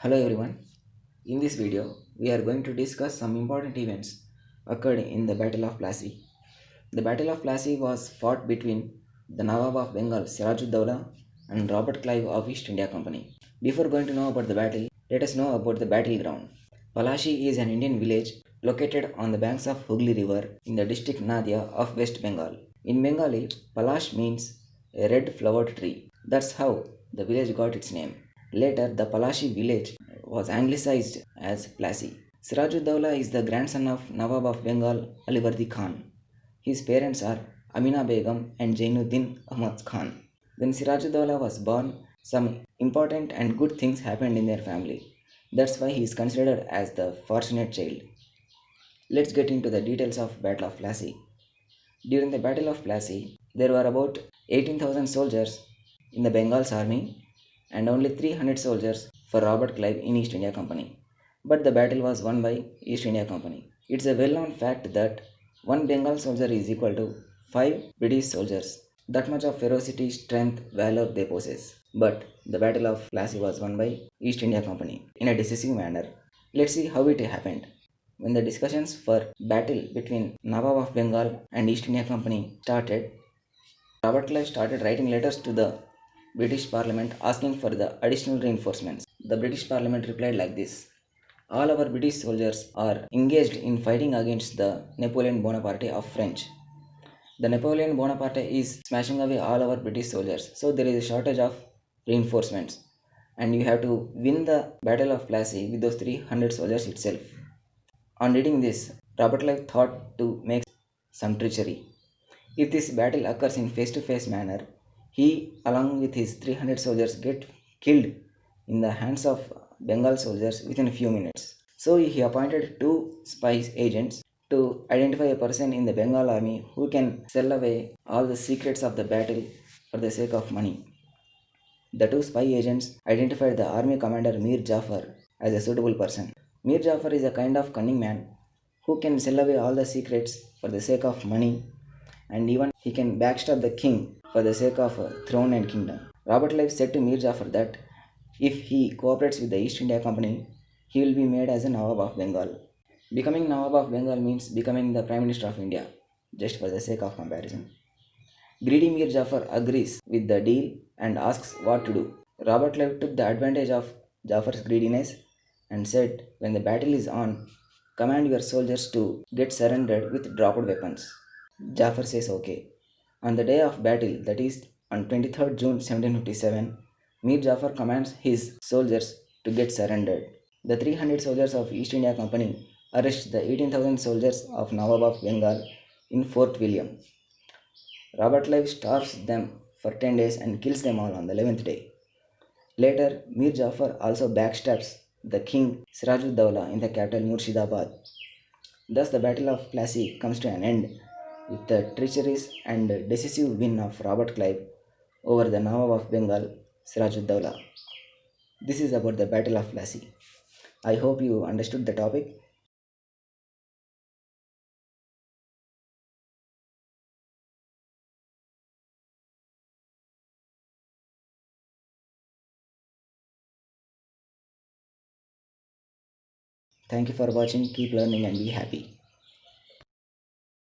Hello everyone. In this video, we are going to discuss some important events occurred in the Battle of Plassey. The Battle of Plassey was fought between the Nawab of Bengal Sirajuddaula and Robert Clive of East India Company. Before going to know about the battle, let us know about the battleground. Palashi is an Indian village located on the banks of Hooghly River in the district Nadia of West Bengal. In Bengali, Palash means a red flowered tree. That's how the village got its name. Later, the Palashi village was anglicized as Plassey. Sirajuddaulah is the grandson of Nawab of Bengal Alivardi Khan. His parents are Amina Begum and Jainuddin Ahmad Khan. When Sirajuddaulah was born, some important and good things happened in their family. That's why he is considered as the fortunate child. Let's get into the details of Battle of Plassey. During the Battle of Plassey, there were about 18,000 soldiers in the Bengal's army and only 300 soldiers for Robert Clive in East India Company. But the battle was won by East India Company. It's a well-known fact that one Bengal soldier is equal to 5 British soldiers. That much of ferocity, strength, valor they possess. But the Battle of Plassey was won by East India Company in a decisive manner. Let's see how it happened. When the discussions for battle between Nawab of Bengal and East India Company started, Robert Clive started writing letters to the British Parliament asking for the additional reinforcements. The British Parliament replied like this: all our British soldiers are engaged in fighting against the Napoleon Bonaparte of French. The Napoleon Bonaparte is smashing away all our British soldiers, so there is a shortage of reinforcements, and you have to win the Battle of Plassey with those 300 soldiers itself. On reading this, Robert Clive thought to make some treachery. If this battle occurs in face-to-face manner, he, along with his 300 soldiers, get killed in the hands of Bengal soldiers within a few minutes. So he appointed two spies agents to identify a person in the Bengal army who can sell away all the secrets of the battle for the sake of money. The two spy agents identified the army commander Mir Jafar as a suitable person. Mir Jafar is a kind of cunning man who can sell away all the secrets for the sake of money, and even he can backstab the king for the sake of a throne and kingdom. Robert Clive said to Mir Jafar that if he cooperates with the East India Company, he will be made as a Nawab of Bengal. Becoming Nawab of Bengal means becoming the Prime Minister of India, just for the sake of comparison. Greedy Mir Jafar agrees with the deal and asks what to do. Robert Clive took the advantage of Jafar's greediness and said, when the battle is on, command your soldiers to get surrendered with dropped weapons. Jafar says okay. On the day of battle, that is on 23rd June 1757, Mir Jafar commands his soldiers to get surrendered. The 300 soldiers of East India Company arrest the 18,000 soldiers of Nawab of Bengal in Fort William. Robert Clive starves them for 10 days and kills them all on the 11th day. Later, Mir Jafar also backstabs the king Sirajuddaulah in the capital Murshidabad. Thus, the Battle of Plassey comes to an end with the treacherous and decisive win of Robert Clive over the Nawab of Bengal, Sirajuddaulah. This is about the Battle of Plassey. I hope you understood the topic. Thank you for watching. Keep learning and be happy.